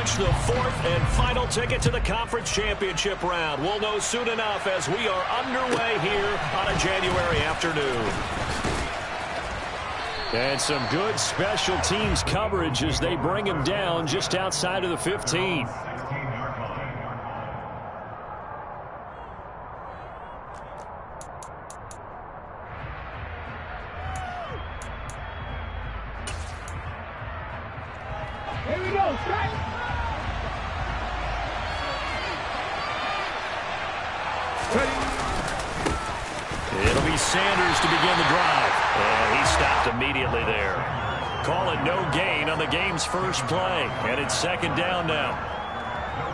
clinch the fourth and final ticket to the conference championship round. We'll know soon enough as we are underway here on a January afternoon. And some good special teams coverage as they bring him down just outside of the 15. Here we go, strike! It'll be Sanders to begin the drive. And he stopped immediately there. Call it no gain on the game's first play. And it's second down now.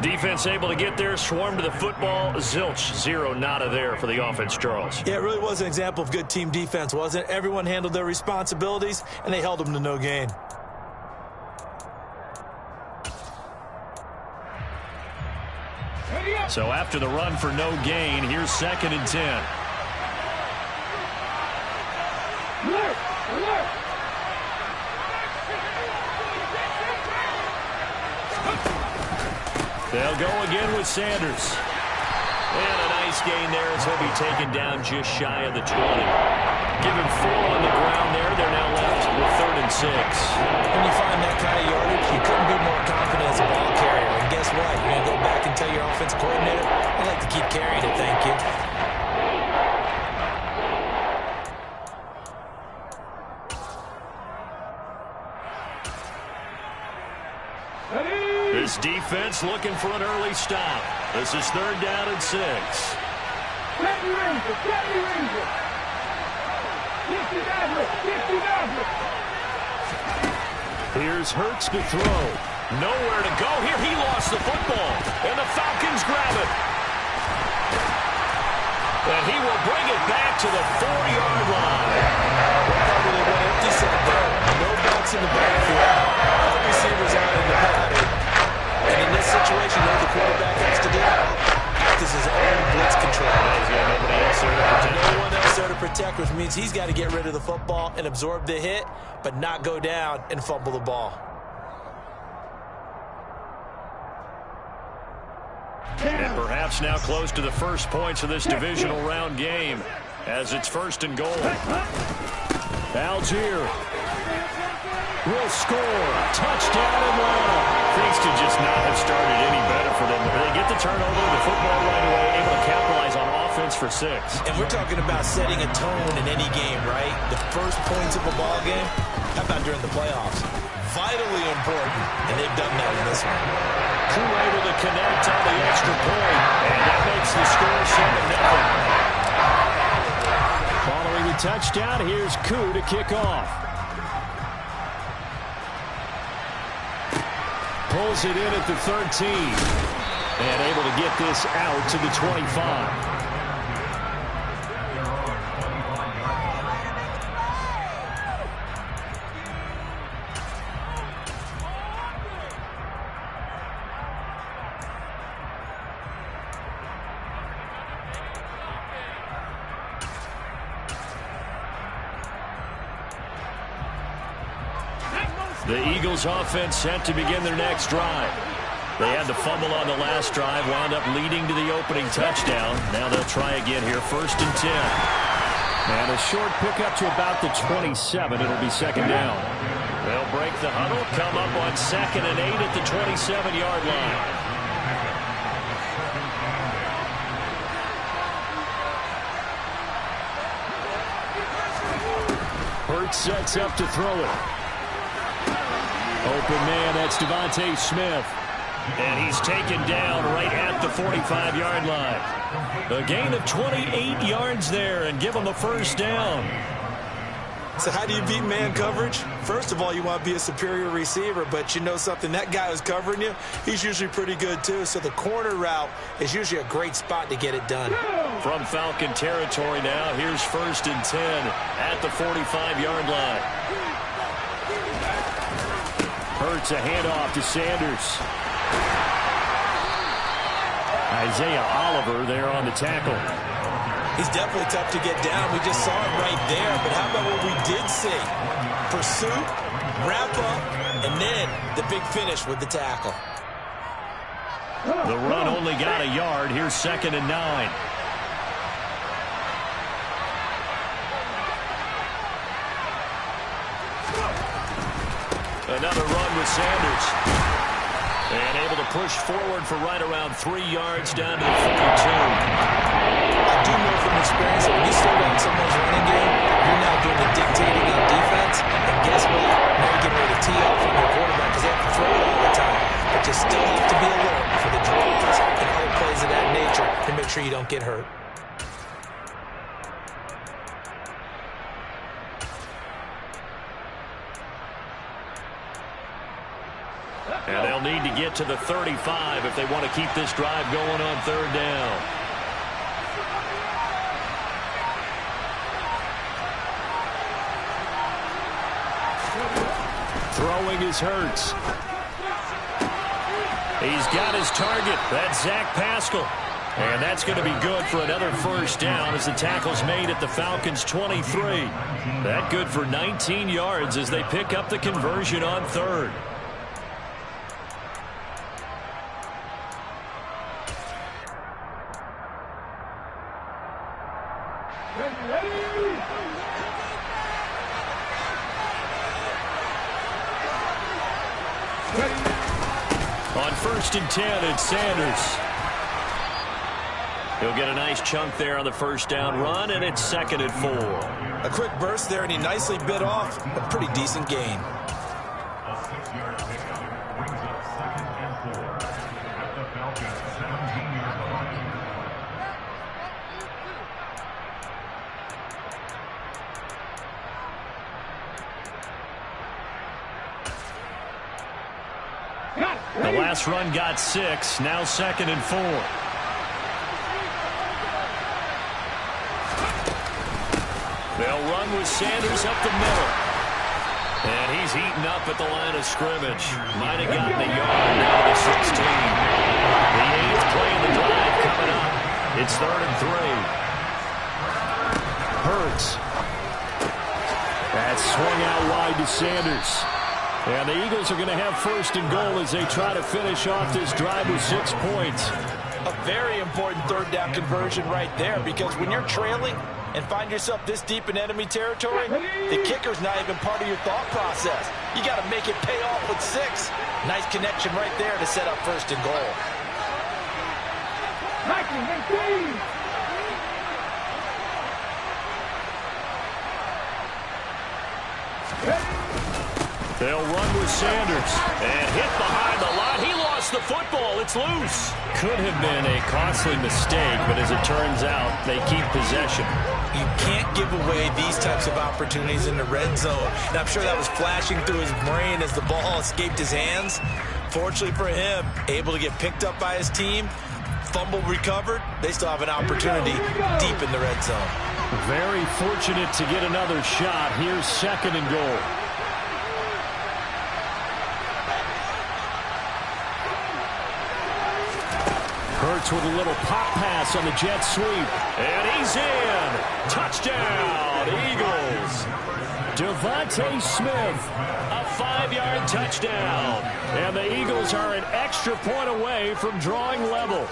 Defense able to get there, swarm to the football. Zilch, zero, nada there for the offense, Charles. Yeah, it really was an example of good team defense, wasn't it? Everyone handled their responsibilities, and they held them to no gain. So after the run for no gain, here's second and 10. Alert! Alert! They'll go again with Sanders. And a nice gain there as he'll be taken down just shy of the 20. Give him 4 on the ground there. They're now left with third and 6. When you find that kind of yardage, you couldn't be more confident as a ball carrier. And guess what? You're going to go back and tell your offensive coordinator, I'd like to keep carrying it, thank you. This defense looking for an early stop. This is third down and 6. Get your Ranger! Get your Ranger! Get your Maverick! Get your Maverick! Here's Hurts to throw. Nowhere to go here. He lost the football. And the Falcons grab it. And he will bring it back to the 4-yard line. Probably they went empty set there. No backs in the backfield. All the receivers out in the pattern. And in this situation, what the quarterback has to do? Act as his own blitz control. He's got nobody else there to protect. No one else there to protect, which means he's got to get rid of the football and absorb the hit, but not go down and fumble the ball. And perhaps now close to the first points of this divisional round game as it's first and goal. Algier will score. Touchdown Atlanta. Things could just not have started any better for them. They get the turnover, the football right away, able to capitalize on offense for 6. And we're talking about setting a tone in any game, right? The first points of a ball game, how about during the playoffs? Vitally important, and they've done that in this one. Koo able to connect on the extra point, and that makes the score 7-0. Following the touchdown, here's Koo to kick off. Pulls it in at the 13. And able to get this out to the 25. The Eagles offense set to begin their next drive. They had the fumble on the last drive, wound up leading to the opening touchdown. Now they'll try again here, first and 10. And a short pickup to about the 27. It'll be second down. They'll break the huddle, come up on second and 8 at the 27-yard line. Hurts sets up to throw it. Open man, that's Devontae Smith. And he's taken down right at the 45-yard line. A gain of 28 yards there and give him the first down. So how do you beat man coverage? First of all, you want to be a superior receiver, but you know something, that guy who's covering you, he's usually pretty good too. So the corner route is usually a great spot to get it done. From Falcon territory now, here's first and 10 at the 45-yard line. Hurts a handoff to Sanders. Isaiah Oliver there on the tackle. He's definitely tough to get down. We just saw it right there. But how about what we did see? Pursuit, wrap up, and then the big finish with the tackle. The run only got a yard. Here's 2nd and 9. Another run with Sanders. And able to push forward for right around 3 yards down to the 42. I do know from experience that when you slow down someone's running game, you're now doing the dictating on defense. And guess what? Now you're getting ready to tee off on your quarterback because they have to throw it all the time. But you still have to be alert for the draws and other plays of that nature to make sure you don't get hurt. And they'll need to get to the 35 if they want to keep this drive going on 3rd down. Throwing is Hurts. He's got his target. That's Zach Pascal. And that's going to be good for another 1st down as the tackle's made at the Falcons' 23. That good for 19 yards as they pick up the conversion on 3rd. On 1st and 10, it's Sanders. He'll get a nice chunk there on the 1st down run, and it's 2nd and 4. A quick burst there, and he nicely bit off a pretty decent gain. A 6-yard pickup brings up 2nd and 4 at the Falcons' 17-yard line. The last run got 6. Now 2nd and 4. They'll run with Sanders up the middle. And he's eaten up at the line of scrimmage. Might have gotten a yard down to the 16. The 8th play of the drive coming up. It's 3rd and 3. Hurts. That's swung out wide to Sanders. And the Eagles are going to have 1st and goal as they try to finish off this drive with 6 points. A very important 3rd down conversion right there, because when you're trailing and find yourself this deep in enemy territory, the kicker's not even part of your thought process. You got to make it pay off with 6. Nice connection right there to set up 1st and goal. They'll run with Sanders and hit behind the line. He lost the football. It's loose. Could have been a costly mistake, but as it turns out, they keep possession. You can't give away these types of opportunities in the red zone. And I'm sure that was flashing through his brain as the ball escaped his hands. Fortunately for him, able to get picked up by his team, fumble recovered. They still have an opportunity deep in the red zone. Very fortunate to get another shot. Here's 2nd and goal. Hurts with a little pop pass on the jet sweep. And he's in. Touchdown, Eagles. Devontae Smith, a 5-yard touchdown. And the Eagles are an extra point away from drawing level.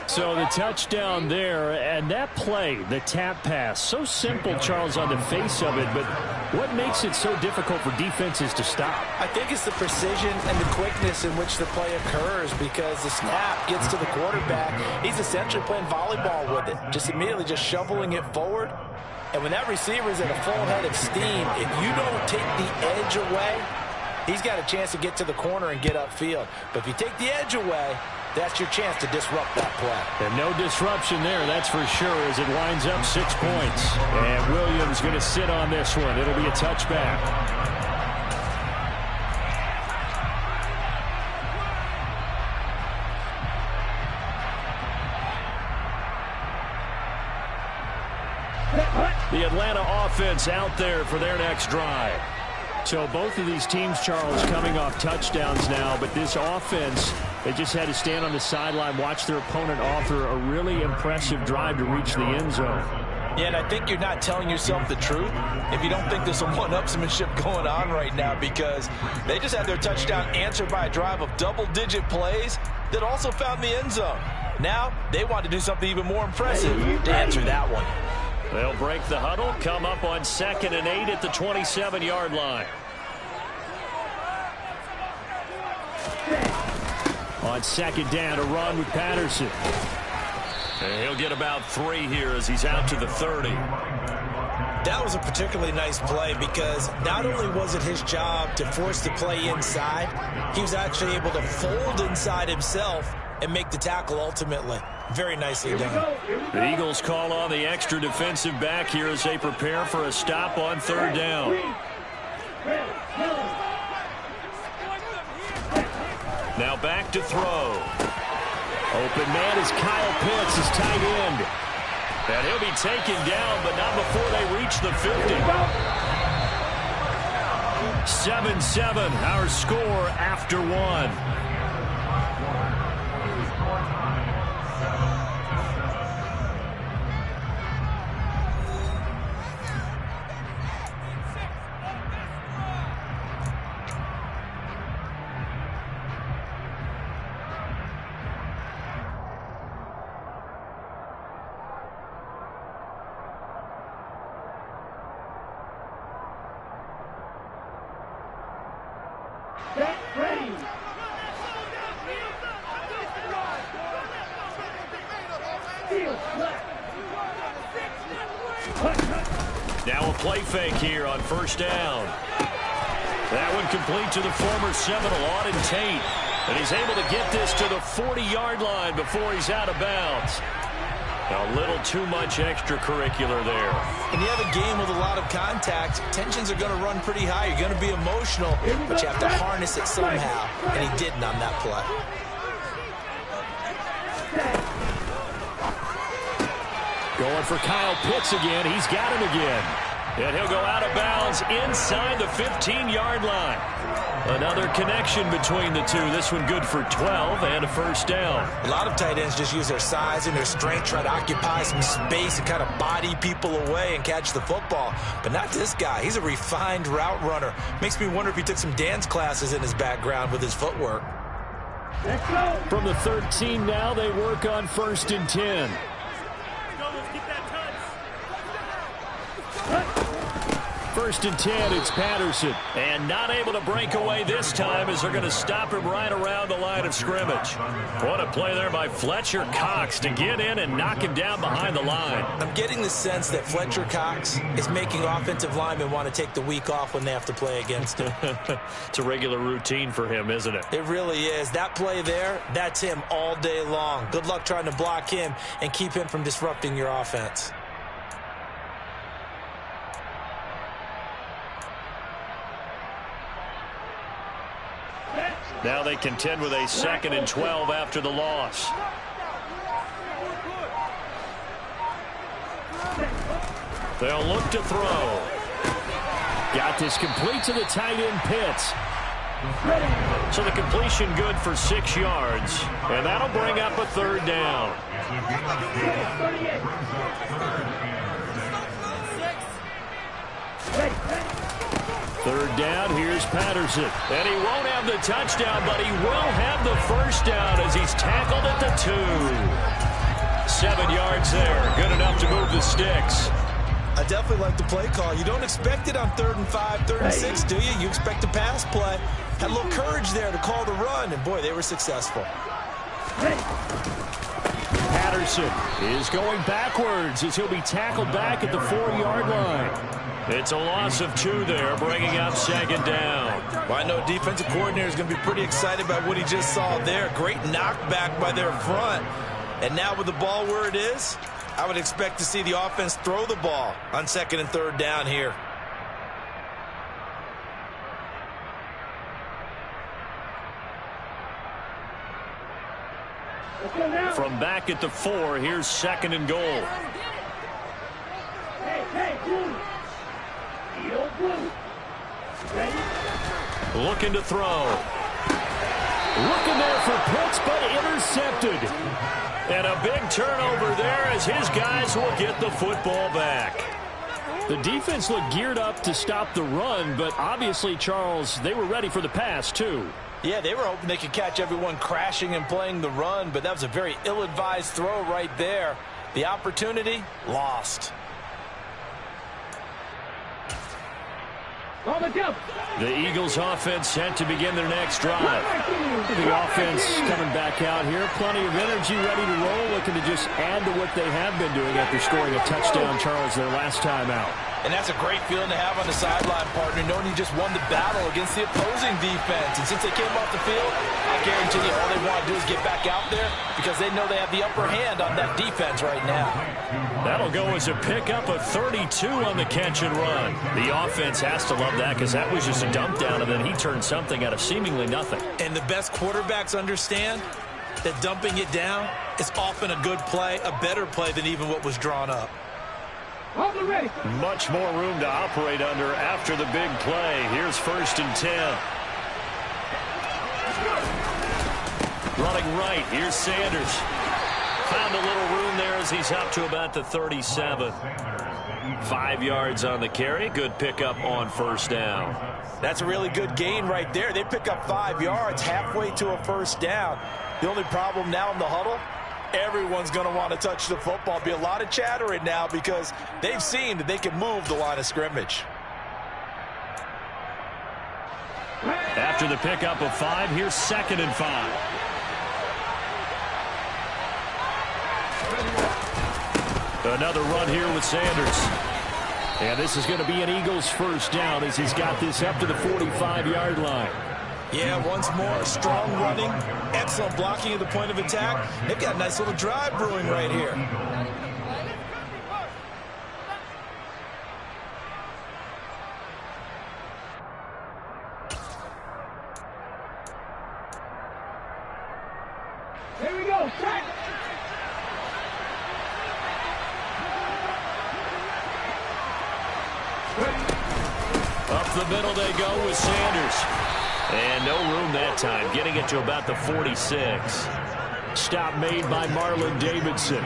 So the touchdown there, and that play, the tap pass, so simple, Charles, on the face of it, but what makes it so difficult for defenses to stop? I think it's the precision and the quickness in which the play occurs, because the snap gets to the quarterback. He's essentially playing volleyball with it, just immediately just shoveling it forward. And when that receiver is at a full head of steam, if you don't take the edge away, he's got a chance to get to the corner and get upfield. But if you take the edge away, that's your chance to disrupt that play. And no disruption there, that's for sure, as it winds up 6 points. And Williams going to sit on this one. It'll be a touchback. The Atlanta offense out there for their next drive. So both of these teams, Charles, coming off touchdowns now, but this offense, they just had to stand on the sideline, watch their opponent author a really impressive drive to reach the end zone. Yeah, and I think you're not telling yourself the truth if you don't think there's some one-upsmanship going on right now, because they just had their touchdown answered by a drive of double-digit plays that also found the end zone. Now they want to do something even more impressive to answer that one. They'll break the huddle, come up on 2nd and 8 at the 27-yard line. On 2nd down, a run with Patterson. And he'll get about 3 here as he's out to the 30. That was a particularly nice play because not only was it his job to force the play inside, he was actually able to fold inside himself and make the tackle ultimately. Very nicely done. The Eagles call on the extra defensive back here as they prepare for a stop on 3rd down. Now back to throw. Open man is Kyle Pitts, his tight end. And he'll be taken down, but not before they reach the 50. 7-7, our score after 1. Now a play fake here on 1st down. That one complete to the former Seminole, Auden Tate. And he's able to get this to the 40-yard line before he's out of bounds. A little too much extracurricular there. And you have a game with a lot of contact. Tensions are going to run pretty high. You're going to be emotional, but you have to harness it somehow. And he didn't on that play. Going for Kyle Pitts again. He's got him again. And he'll go out of bounds inside the 15-yard line. Another connection between the two. This one good for 12 and a 1st down. A lot of tight ends just use their size and their strength, try to occupy some space and kind of body people away and catch the football. But not this guy. He's a refined route runner. Makes me wonder if he took some dance classes in his background with his footwork. From the 13 now, they work on 1st and 10. 1st and 10, it's Patterson. And not able to break away this time as they're going to stop him right around the line of scrimmage. What a play there by Fletcher Cox to get in and knock him down behind the line. I'm getting the sense that Fletcher Cox is making offensive linemen want to take the week off when they have to play against him. It's a regular routine for him, isn't it? It really is. That play there, that's him all day long. Good luck trying to block him and keep him from disrupting your offense. Now they contend with a 2nd and 12 after the loss. They'll look to throw. Got this complete to the tight end Pitts. So the completion good for 6 yards. And that'll bring up a 3rd down. Third down, here's Patterson. And he won't have the touchdown, but he will have the 1st down as he's tackled at the 2. 7 yards there. Good enough to move the sticks. I definitely like the play call. You don't expect it on 3rd and 5, 3rd and 6, do you? You expect a pass play. Had a little courage there to call the run, and boy, they were successful. Patterson is going backwards as he'll be tackled back at the 4-yard line. It's a loss of 2 there, bringing up 2nd down. Well, I know defensive coordinator is going to be pretty excited about what he just saw there. Great knockback by their front. And now with the ball where it is, I would expect to see the offense throw the ball on 2nd and 3rd down here. From back at the 4, here's 2nd and goal. Looking to throw. Looking there for Pitts, but intercepted. And a big turnover there as his guys will get the football back. The defense looked geared up to stop the run, but obviously, Charles, they were ready for the pass, too. Yeah, they were hoping they could catch everyone crashing and playing the run, but that was a very ill-advised throw right there. The opportunity, lost. The Eagles offense set to begin their next drive. The offense coming back out here. Plenty of energy, ready to roll, looking to just add to what they have been doing after scoring a touchdown, Charles, their last time out. And that's a great feeling to have on the sideline, partner, knowing you just won the battle against the opposing defense. And since they came off the field, I guarantee you all they want to do is get back out there because they know they have the upper hand on that defense right now. That'll go as a pickup of 32 on the catch and run. The offense has to love that because that was just a dump down, and then he turned something out of seemingly nothing. And the best quarterbacks understand that dumping it down is often a good play, a better play than even what was drawn up. Much more room to operate under after the big play. Here's 1st and 10. Running right, here's Sanders. Found a little room there as he's up to about the 37. 5 yards on the carry. Good pickup on 1st down. That's a really good gain right there. They pick up 5 yards halfway to a 1st down. The only problem now in the huddle, everyone's going to want to touch the football. Be a lot of chattering now because they've seen that they can move the line of scrimmage. After the pickup of 5, here's 2nd and 5. Another run here with Sanders. And this is going to be an Eagles 1st down as he's got this up to the 45-yard line. Yeah, once more, strong running, excellent blocking at the point of attack. They've got a nice little drive brewing right here. Here we go, track. Up the middle they go with Sanders. And no room that time, getting it to about the 46. Stop made by Marlon Davidson.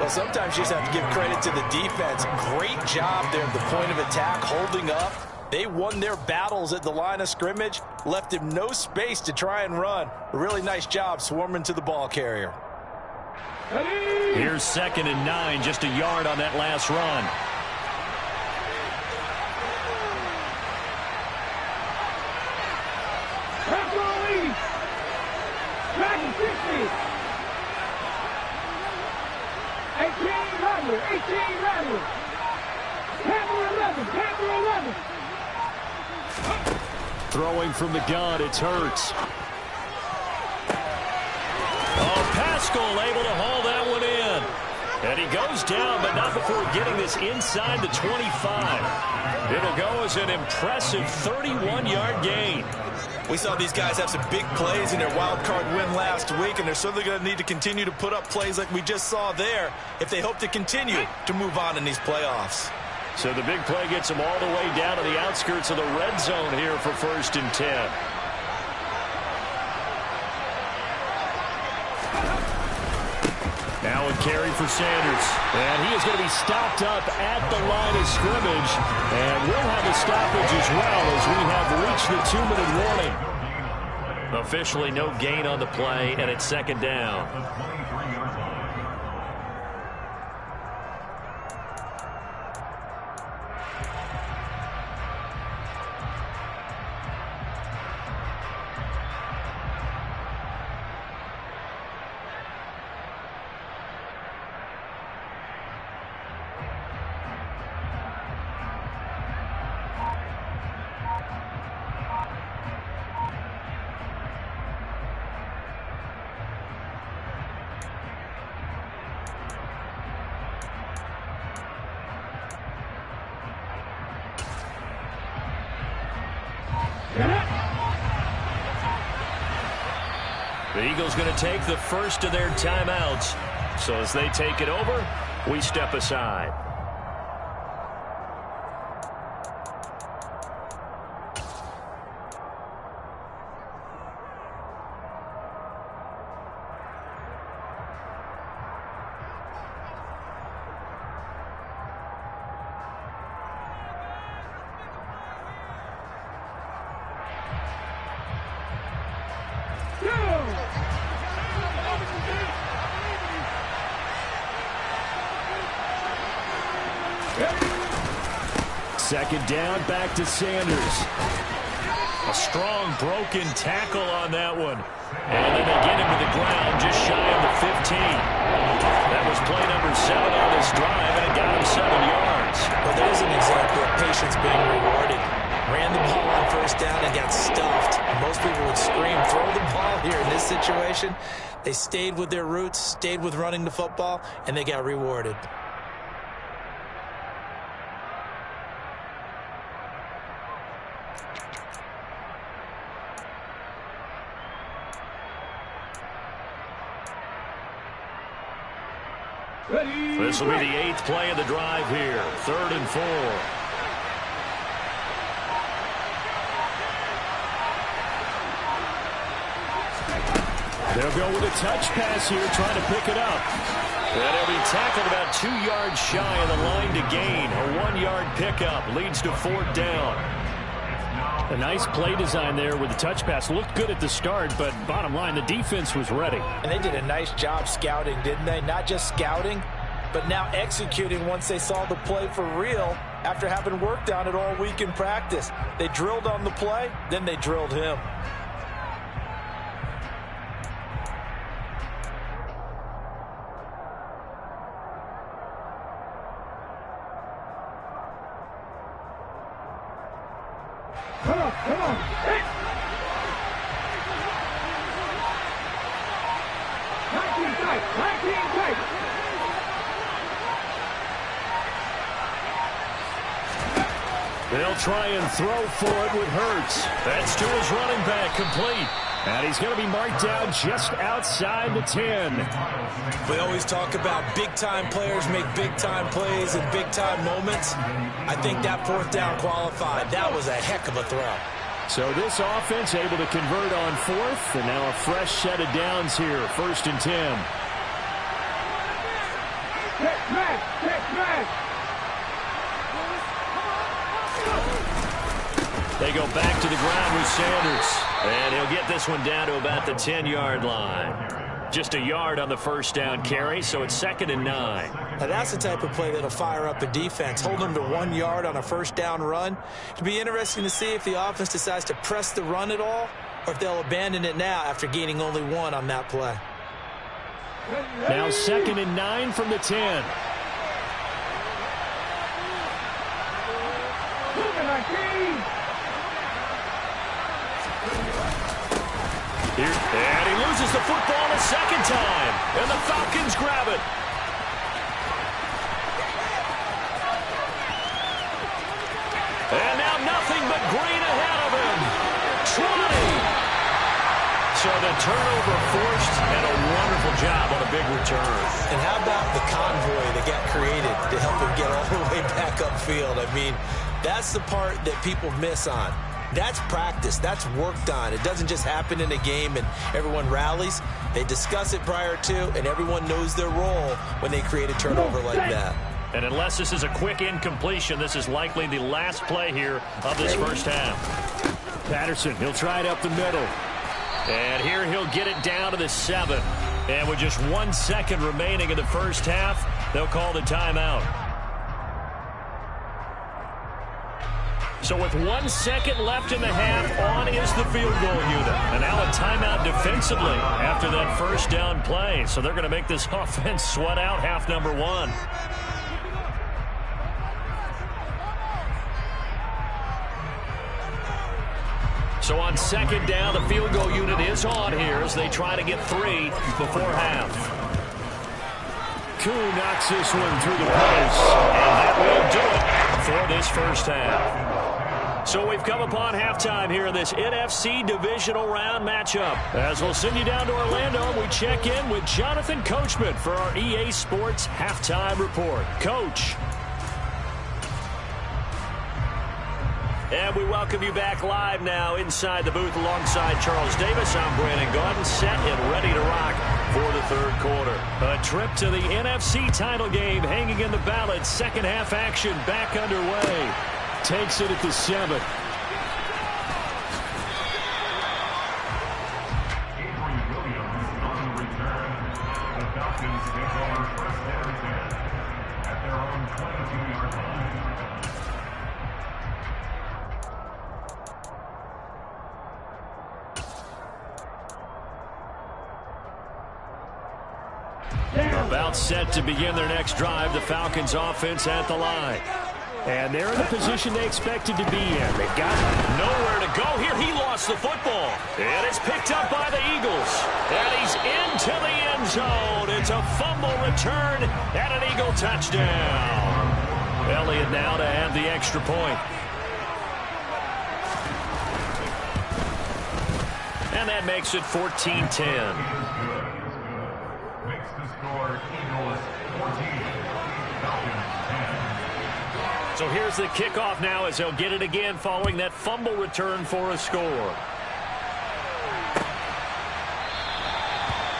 Well, sometimes you just have to give credit to the defense. Great job there at the point of attack, holding up. They won their battles at the line of scrimmage, left him no space to try and run. A really nice job swarming to the ball carrier. Here's 2nd and 9, just a yard on that last run. Back to 60. 18 Rattler, 18 Rattler. Panther 11, Panther 11. Throwing from the gun, it's Hurts. Oh, Pascal able to haul that one in. And he goes down, but not before getting this inside the 25. It'll go as an impressive 31-yard gain. We saw these guys have some big plays in their wild card win last week, and they're certainly going to need to continue to put up plays like we just saw there if they hope to continue to move on in these playoffs. So the big play gets them all the way down to the outskirts of the red zone here for 1st and 10. Now a carry for Sanders. And he is going to be stopped up at the line of scrimmage. And we'll have a stoppage as well as we have reached the 2-minute warning. Officially no gain on the play, and it's 2nd down. The Eagles going to take the first of their timeouts. So as they take it over, we step aside. Second down, back to Sanders. A strong broken tackle on that one. And then they get him to the ground just shy of the 15. That was play number 7 on this drive, and it got him 7 yards. Well, there's an example of patience being rewarded. Ran the ball on first down and got stuffed. Most people would scream, throw the ball here. In this situation, they stayed with their roots, stayed with running the football, and they got rewarded. This will be the 8th play of the drive here. 3rd and 4. They'll go with a touch pass here, trying to pick it up. And he'll be tackled about 2 yards shy of the line to gain. A 1-yard pickup leads to 4th down. A nice play design there with the touch pass. Looked good at the start, but bottom line, the defense was ready. And they did a nice job scouting, didn't they? Not just scouting, but now executing once they saw the play for real after having worked on it all week in practice. They drilled on the play, then they drilled him. Come on, come on. Hit. 19 tight, 19 tight. They'll try and throw for it with Hurts. That's to his running back, complete. And he's going to be marked down just outside the 10. We always talk about big-time players make big-time plays in big-time moments. I think that 4th down qualified. That was a heck of a throw. So this offense able to convert on 4th, and now a fresh set of downs here, 1st and 10. Check smash, check smash. They go back to the ground with Sanders. And he'll get this one down to about the 10-yard line. Just a yard on the first down carry, so it's 2nd and 9. Now that's the type of play that'll fire up a defense. Hold them to 1 yard on a first down run. It'll be interesting to see if the offense decides to press the run at all, or if they'll abandon it now after gaining only 1 on that play. Now 2nd and 9 from the 10. And he loses the football a second time. And the Falcons grab it. And now nothing but green ahead of him. 20. So the turnover forced, and a wonderful job on a big return. And how about the convoy that got created to help him get all the way back upfield? I mean, that's the part that people miss on. That's practice. That's worked on. It doesn't just happen in a game and everyone rallies. They discuss it prior to, and everyone knows their role when they create a turnover like that. And unless this is a quick incompletion, this is likely the last play here of this first half. Patterson, he'll try it up the middle. And here he'll get it down to the 7. And with just 1 second remaining in the first half, they'll call the timeout. So with 1 second left in the half, on is the field goal unit. And now a timeout defensively after that first down play. So they're going to make this offense sweat out half number 1. So on 2nd down, the field goal unit is on here as they try to get 3 before half. Koo knocks this one through the post. And that will do it for this first half. So we've come upon halftime here in this NFC divisional round matchup. As we'll send you down to Orlando, we check in with Jonathan Coachman for our EA Sports Halftime Report. Coach. And we welcome you back live now inside the booth alongside Charles Davis. I'm Brandon Gaudin, set and ready to rock for the third quarter. A trip to the NFC title game hanging in the balance. Second half action back underway. Takes it at the 7. Avery Williams on the return. The Falcons take over 1st and 10 at their own 22-yard line. About set to begin their next drive. The Falcons offense at the line. And they're in the position they expected to be in. They've got nowhere to go here. He lost the football. And it's picked up by the Eagles. And he's into the end zone. It's a fumble return and an Eagle touchdown. Elliott now to have the extra point. And that makes it 14-10. Makes the score Eagles 14, Falcons 10. So here's the kickoff now as they'll get it again following that fumble return for a score.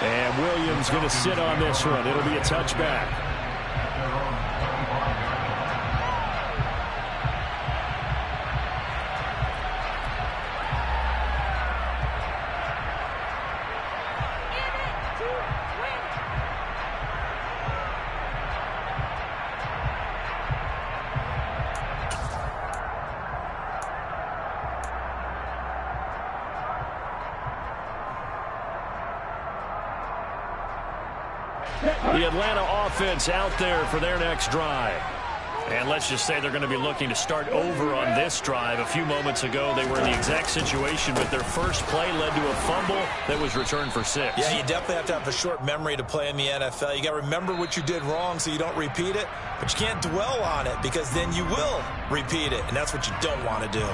And Williams going to sit on this one. It'll be a touchback. The Atlanta offense out there for their next drive. And let's just say they're going to be looking to start over on this drive. A few moments ago, they were in the exact situation, but their first play led to a fumble that was returned for 6. Yeah, you definitely have to have a short memory to play in the NFL. You got to remember what you did wrong so you don't repeat it, but you can't dwell on it because then you will repeat it, and that's what you don't want to do.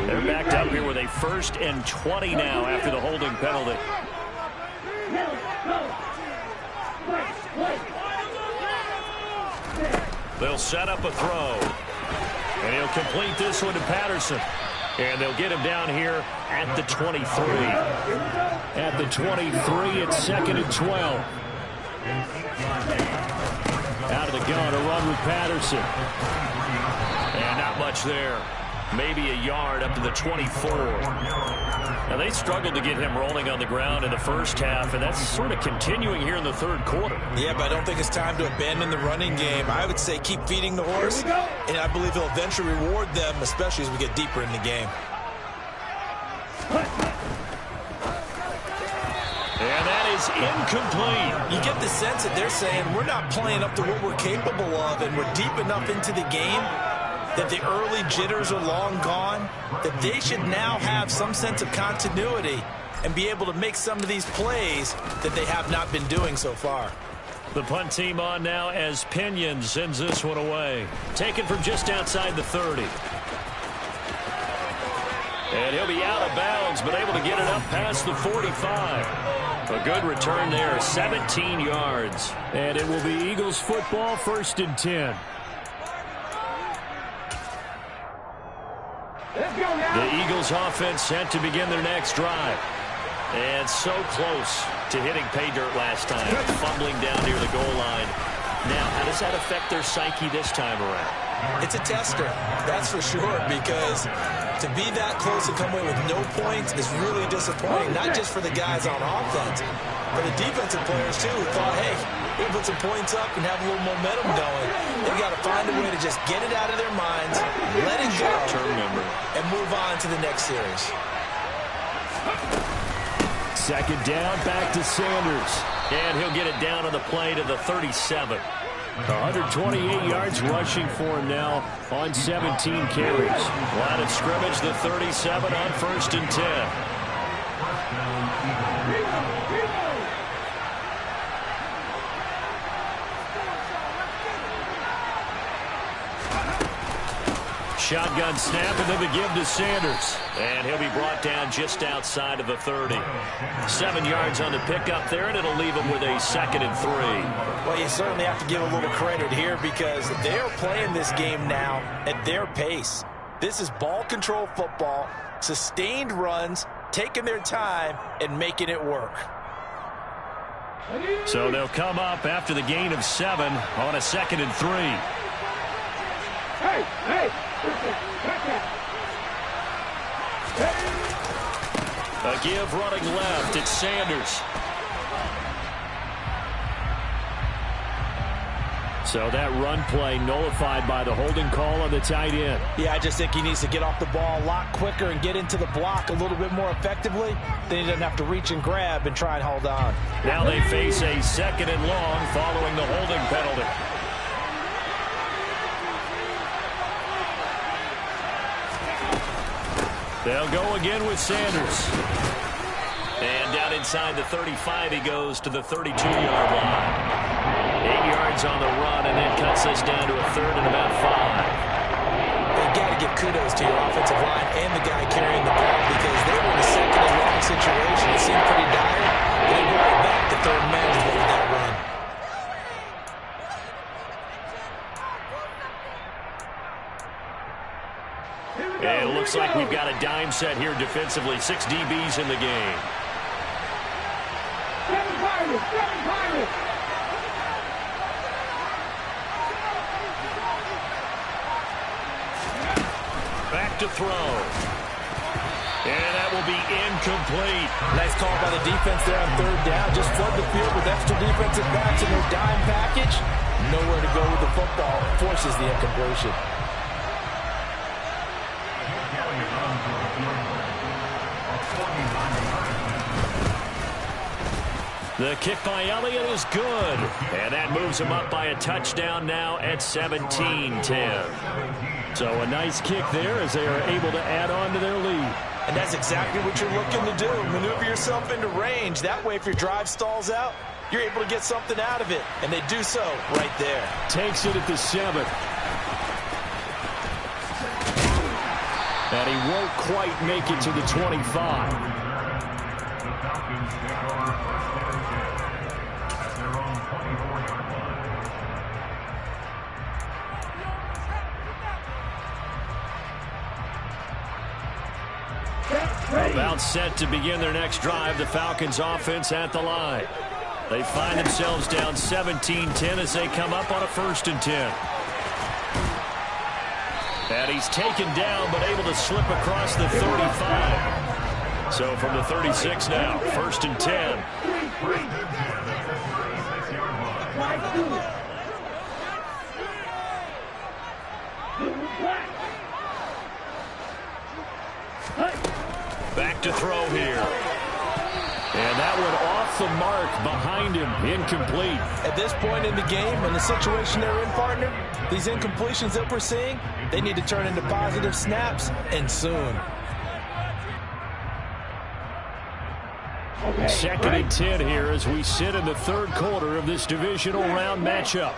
They're backed up here with a 1st and 20 now after the holding penalty. They'll set up a throw. And he'll complete this one to Patterson. And they'll get him down here at the 23. At the 23, it's 2nd and 12. Out of the gun, a run with Patterson. And not much there. Maybe a yard up to the 24. Now, they struggled to get him rolling on the ground in the first half, and that's sort of continuing here in the third quarter. Yeah, but I don't think it's time to abandon the running game. I would say keep feeding the horse, and I believe he'll eventually reward them, especially as we get deeper in the game. And that is incomplete. You get the sense that they're saying we're not playing up to what we're capable of, and we're deep enough into the game that the early jitters are long gone, that they should now have some sense of continuity and be able to make some of these plays that they have not been doing so far. The punt team on now as Pinion sends this one away. Taken from just outside the 30. And he'll be out of bounds, but able to get it up past the 45. A good return there, 17 yards. And it will be Eagles football, 1st and 10. The Eagles offense set to begin their next drive. And so close to hitting pay dirt last time. Fumbling down near the goal line. Now, how does that affect their psyche this time around? It's a tester, that's for sure, because to be that close and come away with no points is really disappointing, not just for the guys on offense, but the defensive players, too, who thought, hey, we can put some points up and have a little momentum going. They've got to find a way to just get it out of their minds, let it go, and move on to the next series. 2nd down, back to Sanders. And he'll get it down on the play to the 37. 128 yards rushing for him now on 17 carries. Line of scrimmage, the 37 on 1st and 10. Shotgun snap, and then the give to Sanders. And he'll be brought down just outside of the 30. 7 yards on the pickup there, and it'll leave him with a 2nd and 3. Well, you certainly have to give a little credit here because they're playing this game now at their pace. This is ball control football, sustained runs, taking their time, and making it work. So they'll come up after the gain of 7 on a 2nd and 3. Hey, hey, A give running left. It's Sanders. So that run play nullified by the holding call on the tight end. Yeah, I just think he needs to get off the ball a lot quicker and get into the block a little bit more effectively. Then he doesn't have to reach and grab and try and hold on. Now they face a 2nd and long following the holding penalty. They'll go again with Sanders. And down inside the 35, he goes to the 32-yard line. 8 yards on the run, and then cuts this down to a 3rd and about 5. You got to give kudos to your offensive line and the guy carrying the ball because they were in a 2nd and long situation. It seemed pretty dire. They go right back to 3rd and manageable with that run. And it looks like we've got a dime set here defensively. 6 DBs in the game. 7 Pirates! Back to throw. And that will be incomplete. Nice call by the defense there on 3rd down. Just flood the field with extra defensive backs in their dime package. Nowhere to go with the football. Forces the incompletion. The kick by Elliott is good. And that moves him up by a touchdown now at 17-10. So a nice kick there as they are able to add on to their lead. And that's exactly what you're looking to do. Maneuver yourself into range. That way, if your drive stalls out, you're able to get something out of it. And they do so right there. Takes it at the 7. And he won't quite make it to the 25. About set to begin their next drive. The Falcons offense at the line. They find themselves down 17-10 as they come up on a 1st and 10. And he's taken down but able to slip across the 35. So from the 36 now, 1st and 10. Back to throw here. And that one off the mark behind him. Incomplete. At this point in the game, in the situation they're in, partner, these incompletions that we're seeing, they need to turn into positive snaps, and soon. 2nd and 10 here as we sit in the 3rd quarter of this divisional round matchup.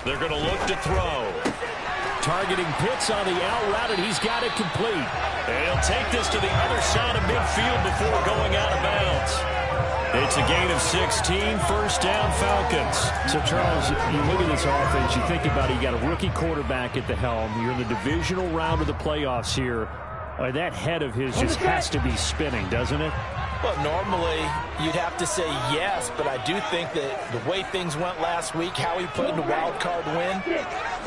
They're going to look to throw. Targeting Pitts on the out route, and he's got it complete. And he'll take this to the other side of midfield before going out of bounds. It's a gain of 16, 1st down Falcons. So, Charles, you look at this offense, you think about it, you got a rookie quarterback at the helm. You're in the divisional round of the playoffs here. That head of his just has to be spinning, doesn't it? Well, normally you'd have to say yes, but I do think that the way things went last week, how he played in the wild card win,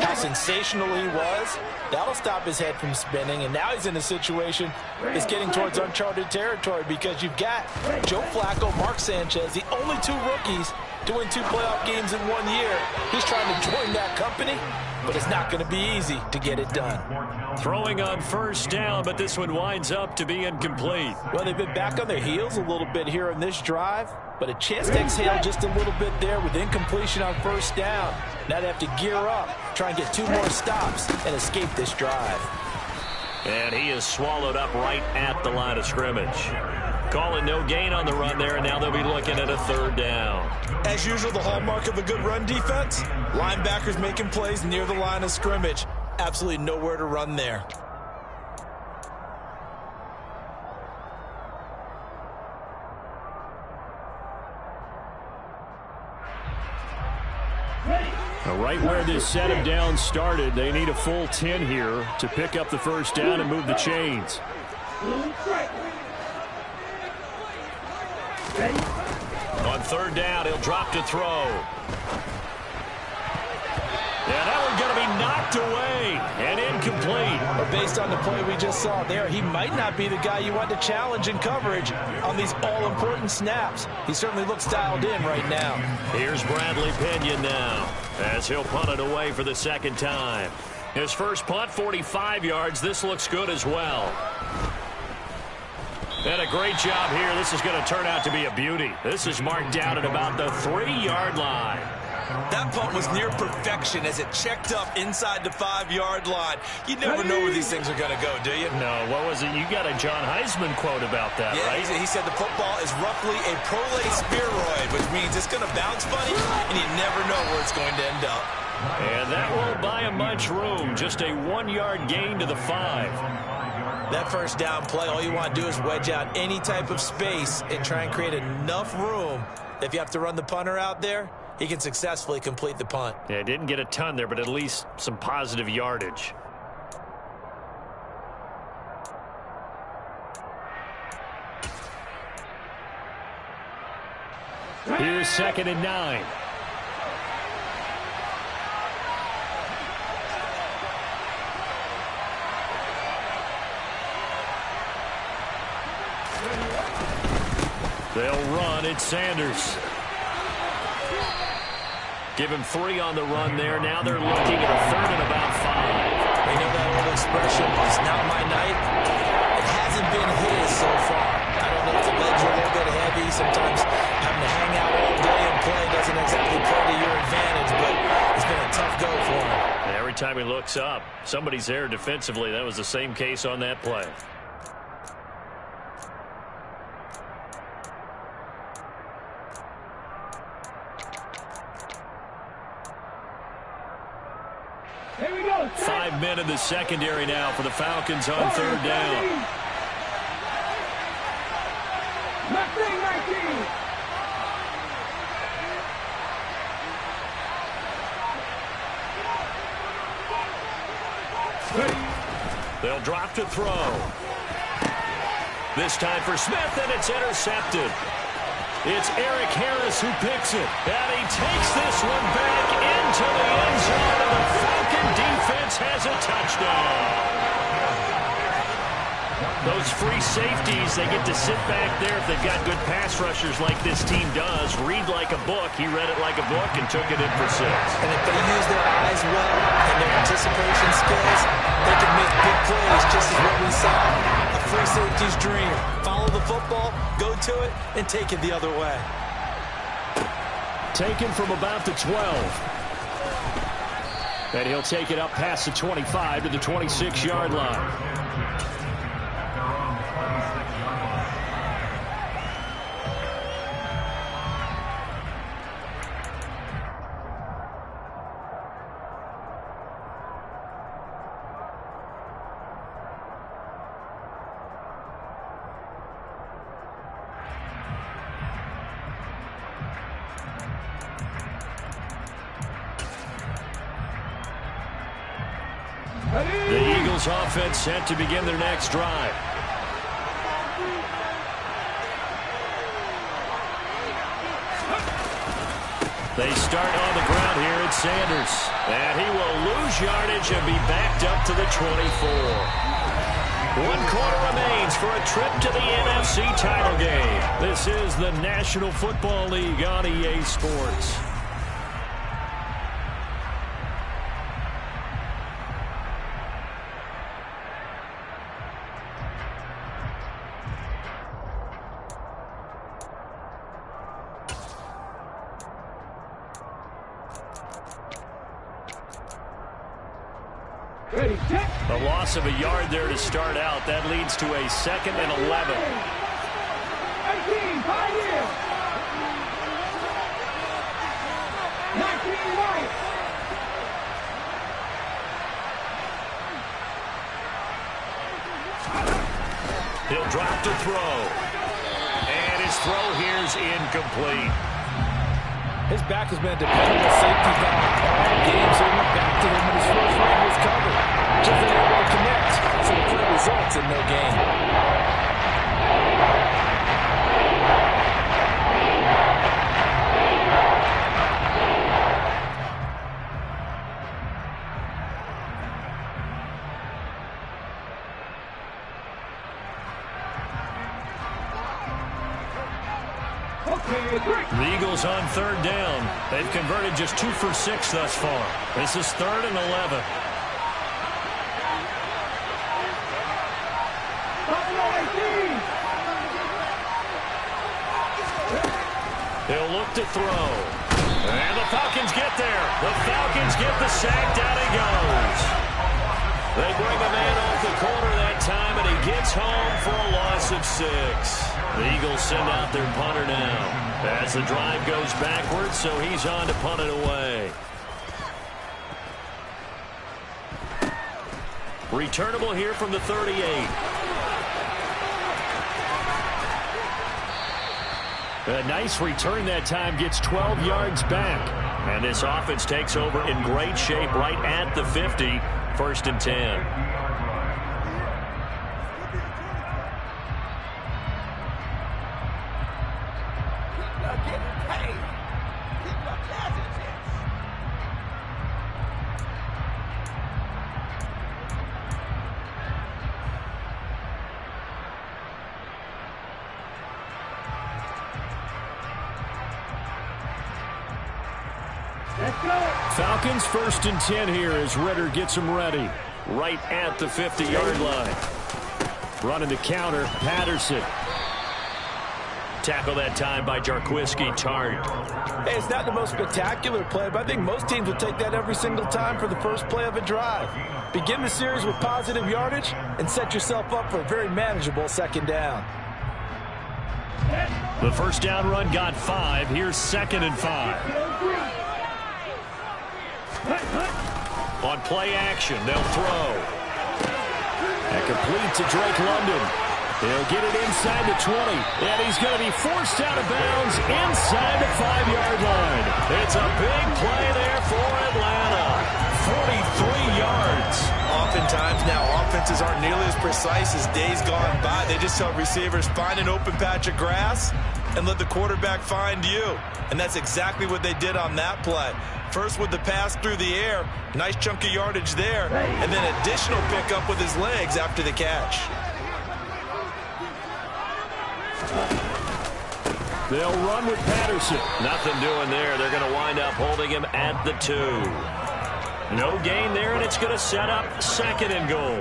how sensational he was, that'll stop his head from spinning. And now he's in a situation that's getting towards uncharted territory because you've got Joe Flacco, Mark Sanchez, the only 2 rookies to win 2 playoff games in 1 year. He's trying to join that company, but it's not going to be easy to get it done. Throwing on 1st down, but this one winds up to be incomplete. Well, they've been back on their heels a little bit here in this drive, but a chance to exhale just a little bit there with incompletion on 1st down. Now they have to gear up, try and get 2 more stops, and escape this drive. And he is swallowed up right at the line of scrimmage. Calling no gain on the run there, and now they'll be looking at a 3rd down. As usual, the hallmark of a good run defense, linebackers making plays near the line of scrimmage. Absolutely nowhere to run there. Right where this set of downs started, they need a full 10 here to pick up the 1st down and move the chains. On 3rd down, he'll drop to throw. And that one's going to be knocked away and incomplete. But based on the play we just saw there, he might not be the guy you want to challenge in coverage on these all-important snaps. He certainly looks dialed in right now. Here's Bradley Pinion now as he'll punt it away for the second time. His first punt, 45 yards. This looks good as well. And a great job here. This is going to turn out to be a beauty. This is marked down at about the 3-yard line. That punt was near perfection as it checked up inside the 5-yard line. You never know where these things are going to go, do you? No, what was it? You got a John Heisman quote about that, yeah, right? He said the football is roughly a prolate spheroid, which means it's going to bounce funny, and you never know where it's going to end up. And that won't buy him much room. Just a 1-yard gain to the 5. That first down play, all you want to do is wedge out any type of space and try and create enough room. If you have to run the punter out there, he can successfully complete the punt. Yeah, didn't get a ton there, but at least some positive yardage. Here's 2nd and 9. They'll run. It's Sanders. Give him 3 on the run there. Now they're looking at a 3rd and about 5. You know that old expression, it's not my night. It hasn't been his so far. I don't know if the legs are a little bit heavy. Sometimes having to hang out all day and play doesn't exactly play to your advantage, but it's been a tough go for him. And every time he looks up, somebody's there defensively. That was the same case on that play. Here we go. 5 men in the secondary now for the Falcons on 3rd down. Left wing 19. They'll drop to throw. This time for Smith, and it's intercepted. It's Eric Harris who picks it. And he takes this one back into the end zone, and the Falcon defense has a touchdown. Those free safeties, they get to sit back there if they've got good pass rushers like this team does. Read like a book. He read it like a book and took it in for 6. And if they use their eyes well and their anticipation skills, they can make big plays, just as what we saw. A free safety's dream. Follow the football, go to it, and take it the other way. Taken from about the 12. And he'll take it up past the 25 to the 26-yard line. The Eagles offense set to begin their next drive. They start on the ground here at Sanders. And he will lose yardage and be backed up to the 24. 1 quarter remains for a trip to the NFC title game. This is the National Football League on EA Sports. Ready, set. A loss of a yard there to start out. That leads to a 2nd and 11. 18, Pioneer. 19, White. He'll drop to throw. And his throw here's incomplete. His back has been a dependable safety valve all game, so he went back to him when his first read was covered. Just been able to connect, so the play results in no gain. The Eagles on third down. They've converted just 2 for 6 thus far. This is 3rd and 11. He'll look to throw. And the Falcons get there. The Falcons get the sack. Down he goes. They bring a man off the corner that time, and he gets home for a loss of 6. The Eagles send out their punter now as the drive goes backwards, so he's on to punt it away. Returnable here from the 38. A nice return that time, gets 12 yards back. And this offense takes over in great shape right at the 50. 1st and 10. Falcons 1st and 10 here as Ritter gets them ready. Right at the 50-yard line. Running the counter, Patterson. Tackle that time by Jarquiski Tart. Hey, it's not the most spectacular play, but I think most teams will take that every single time for the first play of a drive. Begin the series with positive yardage and set yourself up for a very manageable 2nd down. The 1st down run got 5. Here's 2nd and 5. On play action, they'll throw. And complete to Drake London. He'll get it inside the 20. And he's going to be forced out of bounds inside the 5-yard line. It's a big play there for Atlanta. 43 yards. Oftentimes now, offenses aren't nearly as precise as days gone by. They just tell receivers, find an open patch of grass and let the quarterback find you. And that's exactly what they did on that play. First with the pass through the air, nice chunk of yardage there, and then additional pickup with his legs after the catch. They'll run with Patterson. Nothing doing there. They're going to wind up holding him at the 2. No gain there, and it's going to set up 2nd and goal.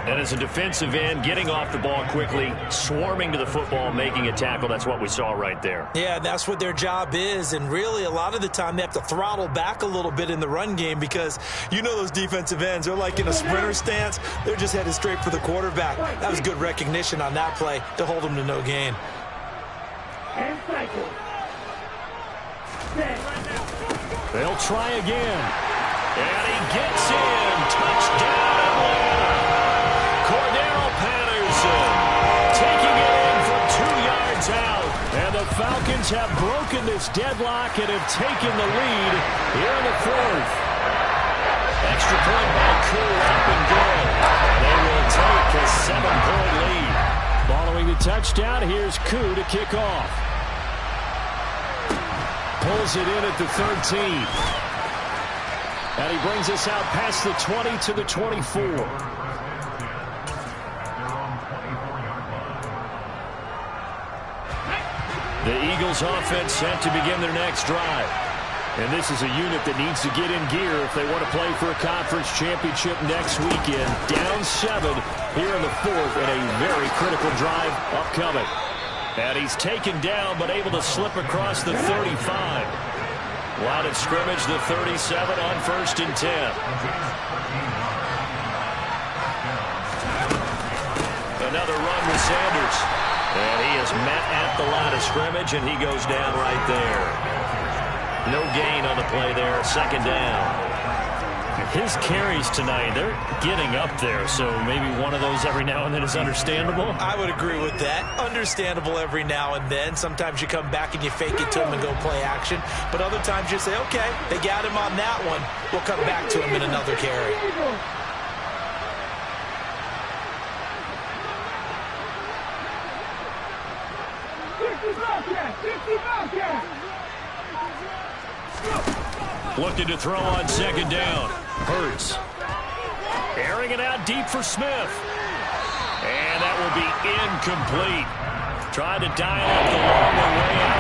And as a defensive end, getting off the ball quickly, swarming to the football, making a tackle, that's what we saw right there. Yeah, that's what their job is, and really a lot of the time they have to throttle back a little bit in the run game because you know those defensive ends, they're like in a sprinter stance. They're just headed straight for the quarterback. That was good recognition on that play to hold them to no gain. They'll try again. And he gets in. Touchdown, Atlanta. Cordero Patterson taking it in from 2 yards out. And the Falcons have broken this deadlock and have taken the lead here in the 4th. Extra point by Koo, up and good. They will take a 7-point lead. Following the touchdown, here's Koo to kick off. Pulls it in at the 13. And he brings us out past the 20 to the 24. The Eagles offense set to begin their next drive. And this is a unit that needs to get in gear if they want to play for a conference championship next weekend. Down 7 here in the 4th and a very critical drive upcoming. And he's taken down but able to slip across the 35. Line of scrimmage, the 37 on 1st and 10. Another run with Sanders. And he is met at the line of scrimmage, and he goes down right there. No gain on the play there, 2nd down. His carries tonight, they're getting up there, so maybe one of those every now and then is understandable. I would agree with that. Understandable every now and then. Sometimes you come back and you fake it to him and go play action. But other times you say, okay, they got him on that one. We'll come back to him in another carry. Looking to throw on 2nd down. Hurts. Airing it out deep for Smith. And that will be incomplete. Tried to dial up the long way out.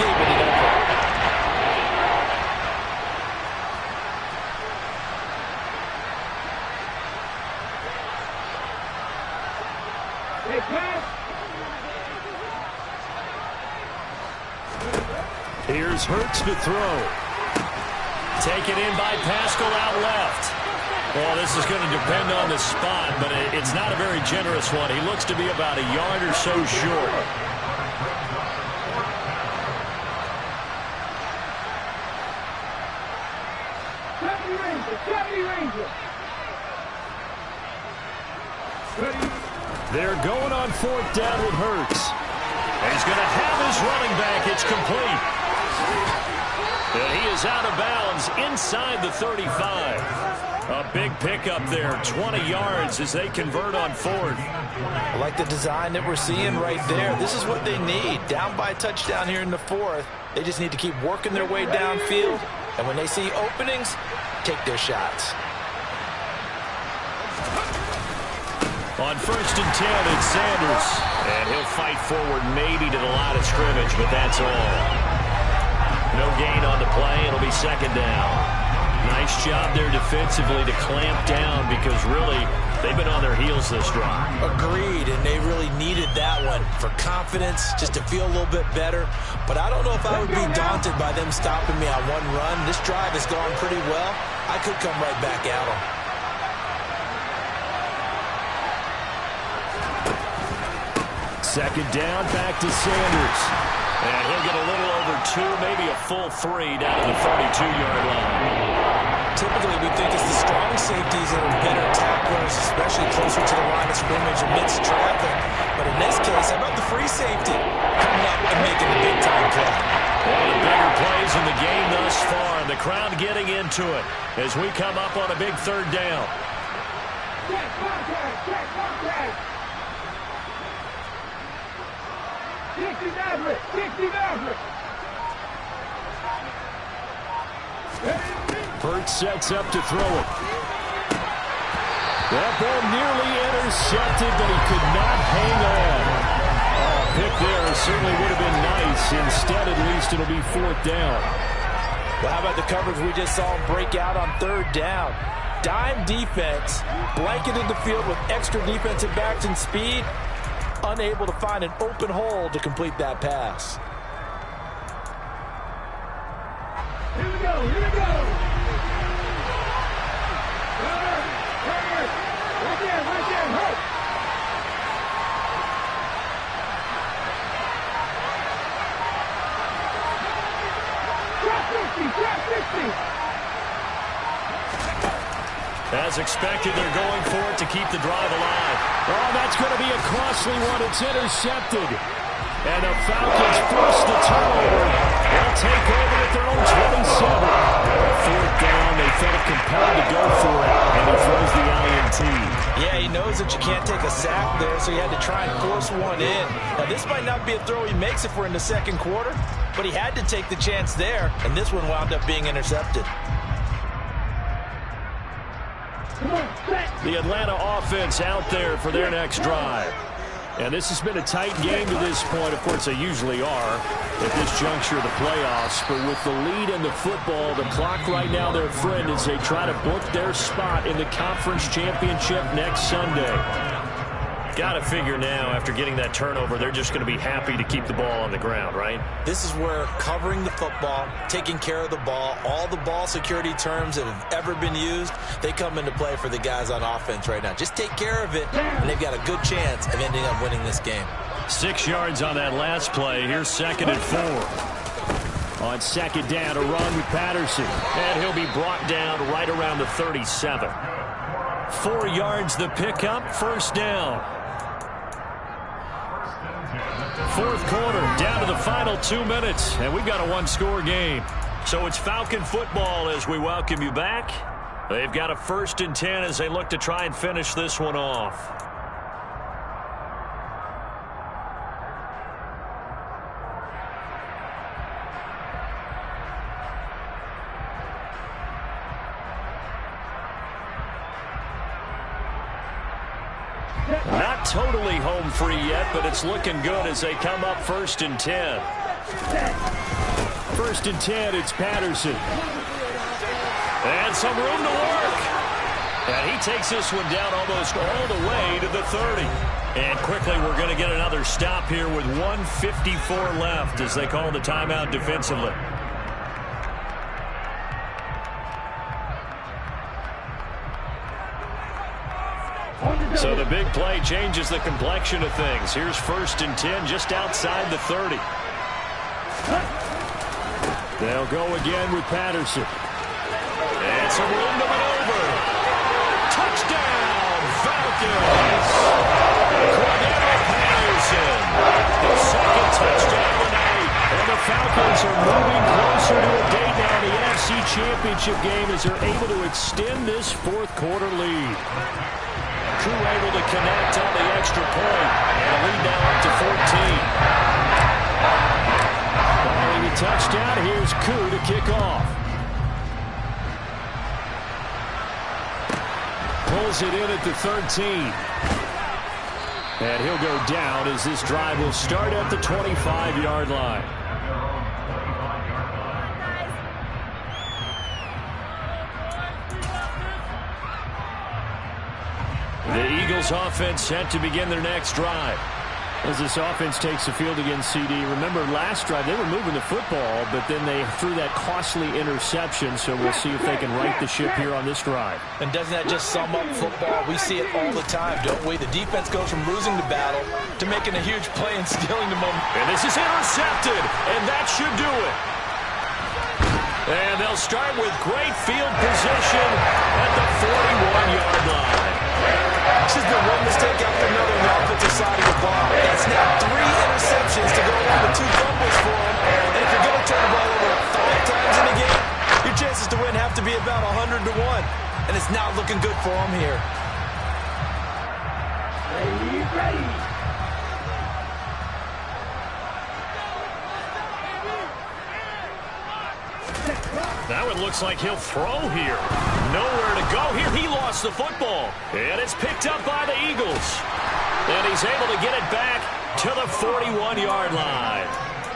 keeping it open. Here's Hurts to throw. Taken in by Pascal out left. Well, this is going to depend on the spot, but it's not a very generous one. He looks to be about a yard or so short. They're going on 4th down with Hurts. He's going to have his running back. It's complete. And he is out of bounds inside the 35. A big pickup there, 20 yards as they convert on 4th. I like the design that we're seeing right there. This is what they need. Down by a touchdown here in the 4th. They just need to keep working their way downfield. And when they see openings, take their shots. On 1st and 10, it's Sanders. And he'll fight forward maybe to the line of scrimmage, but that's all. No gain on the play. It'll be 2nd down. Nice job there defensively to clamp down because really they've been on their heels this drive. Agreed, and they really needed that one for confidence, just to feel a little bit better. But I don't know if I would be daunted by them stopping me on one run. This drive has gone pretty well. I could come right back at them. 2nd down, back to Sanders. And he'll get a little over 2, maybe a full 3 down to the 32-yard line. Typically, we think it's the strong safeties that are better tacklers, especially closer to the line of scrimmage amidst traffic. But in this case, how about the free safety coming up and making the big-time play? One of the bigger plays in the game thus far, and the crowd getting into it as we come up on a big 3rd down. Check contact, check contact. 60 Maverick, 60 Maverick. Hurts sets up to throw it. That ball nearly intercepted, but he could not hang on. Pick there certainly would have been nice. Instead, at least, it'll be 4th down. Well, how about the coverage we just saw him break out on 3rd down? Dime defense, blanketed the field with extra defensive backs and speed, unable to find an open hole to complete that pass. Here we go, here we go. Right there, hurt. Drop 60. As expected, they're going for it to keep the drive alive. Oh, that's going to be a costly one. It's intercepted. And the Falcons force the turnover. They'll take over at their own 27. 4th down, they felt compelled to go for it, and he throws the INT. Yeah, he knows that you can't take a sack there, so he had to try and force one in. Now, this might not be a throw he makes if we're in the 2nd quarter, but he had to take the chance there, and this one wound up being intercepted. The Atlanta offense out there for their next drive. And this has been a tight game to this point. Of course, they usually are at this juncture of the playoffs. But with the lead in the football, the clock right now their friend as they try to book their spot in the conference championship next Sunday. Got to figure now, after getting that turnover, they're just going to be happy to keep the ball on the ground, right? This is where covering the football, taking care of the ball, all the ball security terms that have ever been used, they come into play for the guys on offense right now. Just take care of it, and they've got a good chance of ending up winning this game. 6 yards on that last play. Here's 2nd and 4. On 2nd down, a run with Patterson. And he'll be brought down right around the 37. 4 yards the pickup, 1st down. 4th quarter, down to the final 2 minutes, and we've got a 1-score game. So it's Falcon football as we welcome you back. They've got a 1st and 10 as they look to try and finish this one off. Not totally home free yet, but it's looking good as they come up 1st and 10. First and 10, it's Patterson. And some room to work. And he takes this one down almost all the way to the 30. And quickly we're going to get another stop here with 1:54 left as they call the timeout defensively. So the big play changes the complexion of things. Here's first and 10 just outside the 30. They'll go again with Patterson. And some room to maneuver. Touchdown, Falcons! Cordero Patterson, the second touchdown tonight. And the Falcons are moving closer to a date now in the NFC Championship game as they're able to extend this fourth quarter lead. Koo able to connect on the extra point. And a lead now up to 14. Following the touchdown, here's Koo to kick off. Pulls it in at the 13. And he'll go down as this drive will start at the 25-yard line. The Eagles offense set to begin their next drive. As this offense takes the field against CD, remember last drive they were moving the football, but then they threw that costly interception, so we'll see if they can right the ship here on this drive. And doesn't that just sum up football? We see it all the time, don't we? The defense goes from losing the battle to making a huge play and stealing the moment. And this is intercepted, and that should do it. And they'll start with great field position at the 41-yard line. It's just been one mistake after another on the offensive side of the ball. That's now 3 interceptions to go along with 2 fumbles for him. And if you're going to turn the ball over 5 times in a game, your chances to win have to be about 100 to 1. And it's not looking good for him here. Ready. Now it looks like he'll throw here. Nowhere to go here. He lost the football. And it's picked up by the Eagles. And he's able to get it back to the 41-yard line.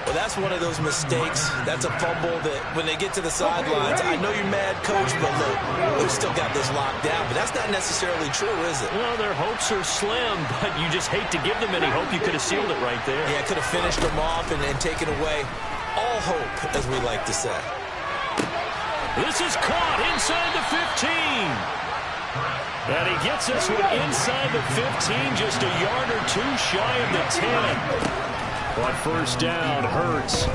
Well, that's one of those mistakes. That's a fumble that when they get to the sidelines, I know you're mad, coach, but look, we've still got this locked down. But that's not necessarily true, is it? Well, their hopes are slim, but you just hate to give them any hope. You could have sealed it right there. Yeah, could have finished them off and taken away all hope, as we like to say. This is caught inside the 15. And he gets this one inside the 15, just a yard or 2 shy of the 10. But first down hurts.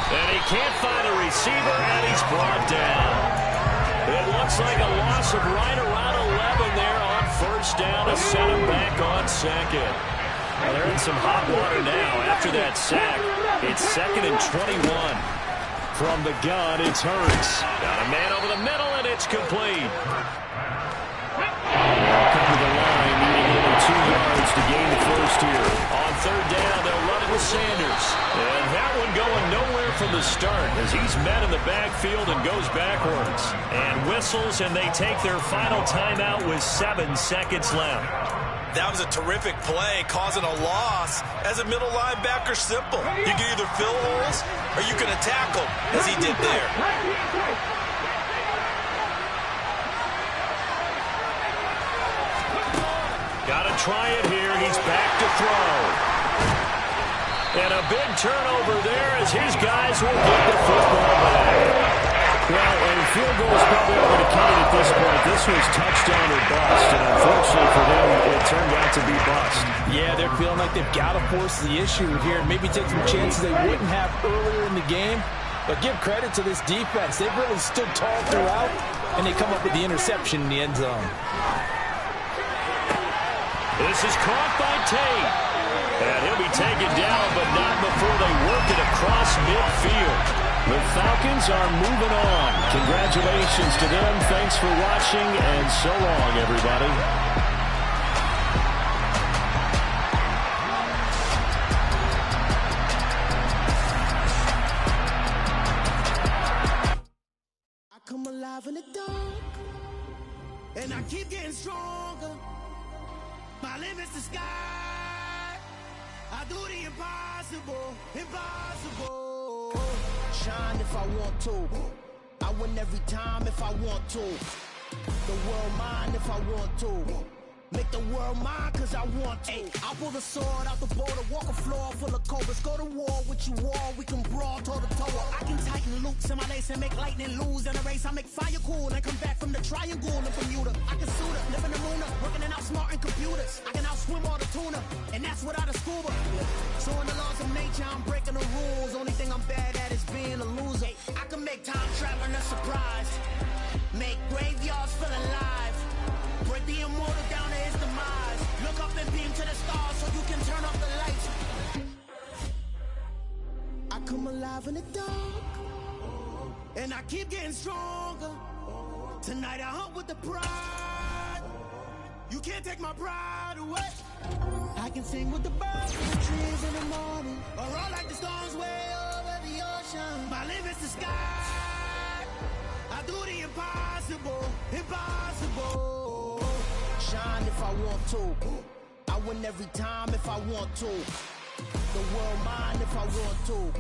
And he can't find a receiver, and he's brought down. It looks like a loss of right around 11 there on first down to set him back on second. Well, they're in some hot water now after that sack. It's 2nd and 21. From the gun, it's Hurts. Got a man over the middle, and it's complete. Come to the line, needing only 2 yards to gain the first here. On third down, they'll run it with Sanders. And that one going nowhere from the start as he's met in the backfield and goes backwards. And whistles, and they take their final timeout with 7 seconds left. That was a terrific play, causing a loss. As a middle linebacker, simple. You can either fill holes or you can attack them, as he did there. Got to try it here. He's back to throw. And a big turnover there as his guys will get the football back. Well, a field goal is probably over to count at this point. This was touchdown or bust, and unfortunately for them, it turned out to be bust. Yeah, they're feeling like they've got to force the issue here and maybe take some chances they wouldn't have earlier in the game. But give credit to this defense. They've really stood tall throughout, and they come up with the interception in the end zone. This is caught by Tate. And he'll be taken down, but not before they work it across midfield. The Falcons are moving on. Congratulations to them. Thanks for watching, and so long, everybody. I come alive in the dark, and I keep getting stronger. My limit's the sky. I do the impossible, impossible. Shine if I want to. I win every time if I want to. The world mine if I want to. Make the world mine cause I want to. I pull the sword out the border, walk a floor full of cobras. Go to war with you all, we can brawl toe to toe. I can tighten loops in my lace and make lightning lose in a race. I make fire cool and come back from the triangle in Bermuda. I can suit up, live in the moon, working and outsmarting computers. I can outswim all the tuna, and that's without a scuba. So in the laws of nature, I'm breaking the rules. Only thing I'm bad at is being a loser. I can make time traveling a surprise. Make graveyards feel alive. Break the immortal down to his demise. Look up and beam to the stars so you can turn off the lights. I come alive in the dark, and I keep getting stronger. Tonight I hunt with the pride. You can't take my pride away. I can sing with the birds and the trees in the morning, or roll like the storms way over the ocean. My limit's the sky. I do the impossible, impossible. Shine if I want to. I win every time if I want to. The world mine if I want to.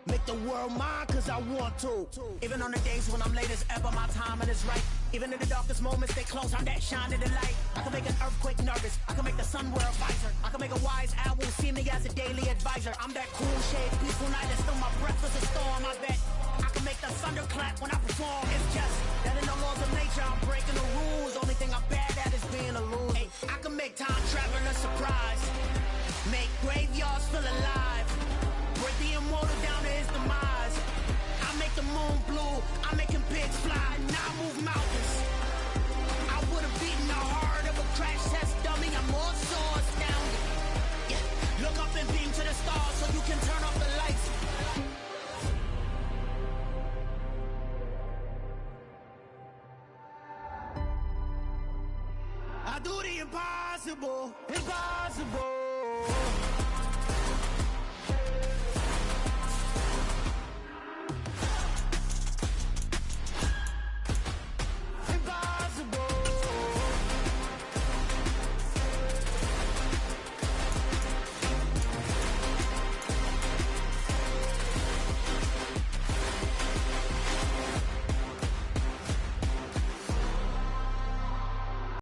Make the world mine cause I want to. Even on the days when I'm late as ever, my timing is right. Even in the darkest moments, stay close, I'm that shine of the light. I can make an earthquake nervous, I can make the sun wear a visor. I can make a wise owl see me as a daily advisor. I'm that cool shade, peaceful night, and still my breath is a storm, I bet. I can make the thunder clap when I perform. It's just that in the laws of nature, I'm breaking the rules. Only thing I'm bad at is being a loser. I can make time traveling a surprise. Make graveyards feel alive. Break the immortal down to his demise. I make the moon blue, I make him pigs fly. Now I move mountains. I would have beaten the heart of a crash test dummy. I'm more so astounded. Yeah. Look up and beam to the stars so you can turn off the lights. I do the impossible, impossible.